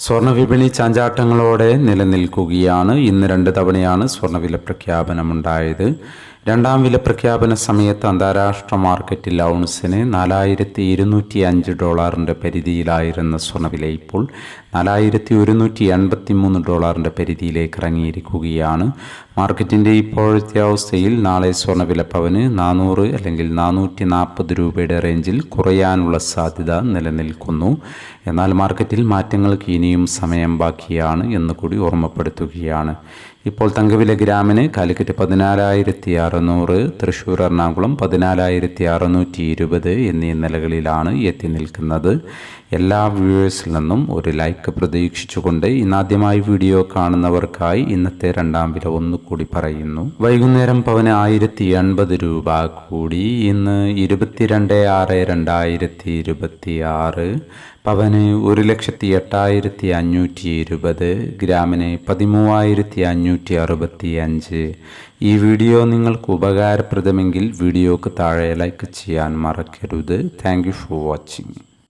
സ്വർണ്ണവിപണി ചാഞ്ചാട്ടങ്ങളോടെ നിലനിൽക്കുകയാണ്. ഇന്ന് 2 തവണയാണ് സ്വർണ്ണവില പ്രഖ്യാപനമുണ്ടായത്. രണ്ടാം വില പ്രഖ്യാപന സമയത്ത് അന്താരാഷ്ട്ര മാർക്കറ്റിൽ ഔൺസിന് $4,205 പരിധിയിലായിരുന്ന സ്വർണ്ണവില ഇപ്പോൾ $4,183 പരിധിയിലേക്ക് ഇറങ്ങിയിരിക്കുകയാണ്. മാർക്കറ്റിൻ്റെ ഇപ്പോഴത്തെ അവസ്ഥയിൽ നാളെ സ്വർണ്ണവില പവന് 400 അല്ലെങ്കിൽ 440 രൂപയുടെ റേഞ്ചിൽ കുറയാനുള്ള സാധ്യത നിലനിൽക്കുന്നു. എന്നാൽ മാർക്കറ്റിൽ മാറ്റങ്ങൾക്ക് ഇനിയും സമയം ബാക്കിയാണ് എന്ന് കൂടി ഓർമ്മപ്പെടുത്തുകയാണ്. ഇപ്പോൾ തങ്കവില ഗ്രാമിന് കാലിക്കറ്റ് 14,600, തൃശ്ശൂർ എറണാകുളം 14,620 എന്നീ നിലകളിലാണ് എത്തി നിൽക്കുന്നത്. എല്ലാ വ്യൂവേഴ്സിൽ നിന്നും ഒരു ലൈക്ക് പ്രതീക്ഷിച്ചുകൊണ്ട് ഇന്നാദ്യമായി വീഡിയോ കാണുന്നവർക്കായി ഇന്നത്തെ രണ്ടാം വില ഒന്നുകൂടി പറയുന്നു. വൈകുന്നേരം പവന് 1,080 രൂപ കൂടി. ഇന്ന് 22/6/2026 പവന് 1,08,520, ഗ്രാമിന് 13,565. ഈ വീഡിയോ നിങ്ങൾക്ക് ഉപകാരപ്രദമെങ്കിൽ വീഡിയോക്ക് താഴെ ലൈക്ക് ചെയ്യാൻ മറക്കരുത്. Thank you for watching.